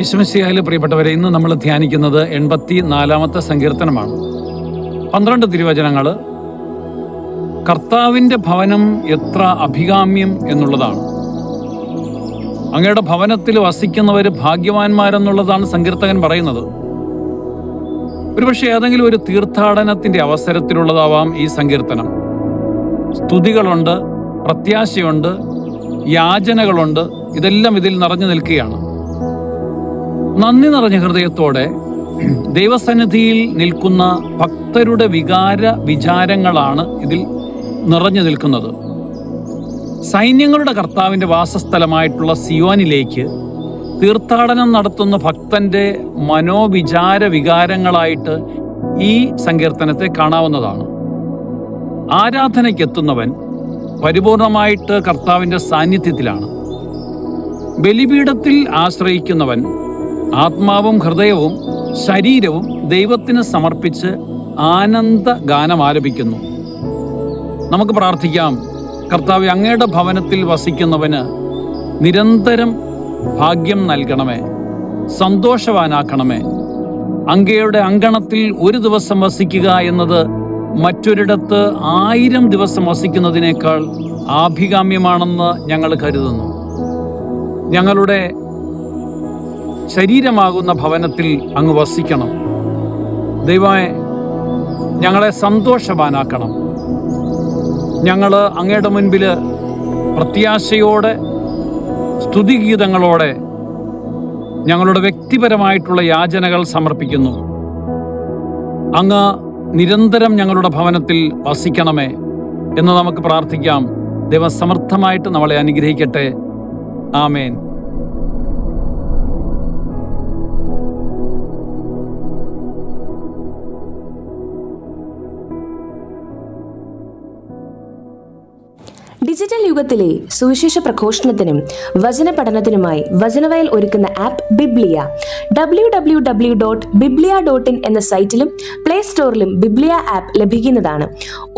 യേശുമിശിഹായിലെ പ്രിയപ്പെട്ടവരെ, ഇന്ന് നമ്മൾ ധ്യാനിക്കുന്നത് 84-ാമത്തെ സങ്കീർത്തനമാണ്. 12 തിരുവചനങ്ങൾ കർത്താവിൻ്റെ ഭവനം എത്ര അഭികാമ്യം എന്നുള്ളതാണ്. അങ്ങയുടെ ഭവനത്തിൽ വസിക്കുന്നവർ ഭാഗ്യവാന്മാരെന്നുള്ളതാണ് സങ്കീർത്തകൻ പറയുന്നത്. ഒരുപക്ഷെ ഏതെങ്കിലും ഒരു തീർത്ഥാടനത്തിൻ്റെ അവസരത്തിലുള്ളതാവാം ഈ സങ്കീർത്തനം. സ്തുതികളുണ്ട്, പ്രത്യാശയുണ്ട്, യാചനകളുണ്ട്, ഇതെല്ലാം ഇതിൽ നിറഞ്ഞു നിൽക്കുകയാണ്. നന്ദി നിറഞ്ഞ ഹൃദയത്തോടെ ദൈവസന്നിധിയിൽ നിൽക്കുന്ന ഭക്തരുടെ വിചാരങ്ങളാണ് ഇതിൽ നിറഞ്ഞു നിൽക്കുന്നത്. സൈന്യങ്ങളുടെ കർത്താവിൻ്റെ വാസസ്ഥലമായിട്ടുള്ള സിയോനിലേക്ക് തീർത്ഥാടനം നടത്തുന്ന ഭക്തന്റെ വികാരങ്ങളായിട്ട് ഈ സങ്കീർത്തനത്തെ കാണാവുന്നതാണ്. ആരാധനയ്ക്കെത്തുന്നവൻ പരിപൂർണമായിട്ട് കർത്താവിൻ്റെ സാന്നിധ്യത്തിലാണ്. ബലിപീഠത്തിൽ ആശ്രയിക്കുന്നവൻ ആത്മാവും ഹൃദയവും ശരീരവും ദൈവത്തിന് സമർപ്പിച്ച് ആനന്ദ ഗാനം ആലപിക്കുന്നു. നമുക്ക് പ്രാർത്ഥിക്കാം. കർത്താവേ, അങ്ങയുടെ ഭവനത്തിൽ വസിക്കുന്നവന് നിരന്തരം ഭാഗ്യം നൽകണമേ, സന്തോഷവാനാക്കണമേ. അങ്ങയുടെ അങ്കണത്തിൽ ഒരു ദിവസം വസിക്കുക എന്നത് മറ്റൊരിടത്ത് 1000 ദിവസം വസിക്കുന്നതിനേക്കാൾ ആഭികാമ്യമാണെന്ന് ഞങ്ങൾ കരുതുന്നു. ഞങ്ങളുടെ ശരീരമാകുന്ന ഭവനത്തിൽ അങ്ങ് വസിക്കണം. ദൈവമേ, ഞങ്ങളെ സന്തോഷവാനാക്കണം. ഞങ്ങൾ അങ്ങയുടെ മുൻപിൽ പ്രത്യാശയോടെ സ്തുതിഗീതങ്ങളോടെ ഞങ്ങളുടെ വ്യക്തിപരമായിട്ടുള്ള യാചനകൾ സമർപ്പിക്കുന്നു. അങ്ങ് നിരന്തരം ഞങ്ങളുടെ ഭവനത്തിൽ വസിക്കണമേ എന്ന് നമുക്ക് പ്രാർത്ഥിക്കാം. ദൈവം സമർത്ഥമായിട്ട് നമ്മളെ അനുഗ്രഹിക്കട്ടെ. ആമേൻ. ഡിജിറ്റൽ യുഗത്തിലെ സുവിശേഷ പ്രഘോഷണത്തിനും വചന പഠനത്തിനുമായി വചനവയൽ ഒരുക്കുന്ന ആപ്പ് ബിബ്ലിയ. www.biblia.in എന്ന സൈറ്റിലും പ്ലേ സ്റ്റോറിലും ബിബ്ലിയ ആപ്പ് ലഭിക്കുന്നതാണ്.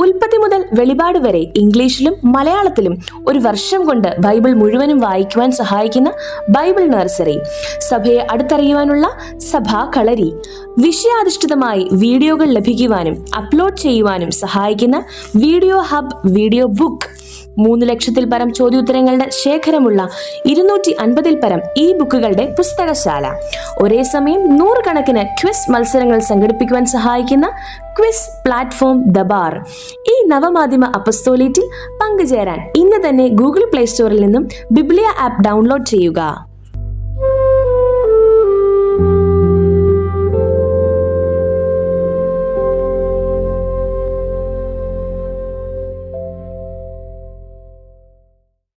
ഉൽപ്പത്തി മുതൽ വെളിപാട് വരെ ഇംഗ്ലീഷിലും മലയാളത്തിലും ഒരു വർഷം കൊണ്ട് ബൈബിൾ മുഴുവനും വായിക്കുവാൻ സഹായിക്കുന്ന ബൈബിൾ നഴ്സറി, സഭയെ അടുത്തറിയുവാനുള്ള സഭാ കളരി, വിഷയാധിഷ്ഠിതമായി വീഡിയോകൾ ലഭിക്കുവാനും അപ്ലോഡ് ചെയ്യുവാനും സഹായിക്കുന്ന വീഡിയോ ഹബ് വീഡിയോ ബുക്ക്, 3 ലക്ഷത്തിൽ പരം ചോദ്യോത്തരങ്ങളുടെ ശേഖരമുള്ള 250-ൽ പരം ഈ ബുക്കുകളുടെ പുസ്തകശാല, ഒരേ സമയം 100 കണക്കിന് ക്വിസ് മത്സരങ്ങൾ സംഘടിപ്പിക്കുവാൻ സഹായിക്കുന്ന ക്വിസ് പ്ലാറ്റ്ഫോം ദബാർ. ഈ നവമാധ്യമ അപ്പസ്തോലേറ്റിൽ പങ്കുചേരാൻ ഇന്ന് തന്നെ ഗൂഗിൾ പ്ലേ സ്റ്റോറിൽ നിന്നും ബിബ്ലിയ ആപ്പ് ഡൗൺലോഡ് ചെയ്യുക.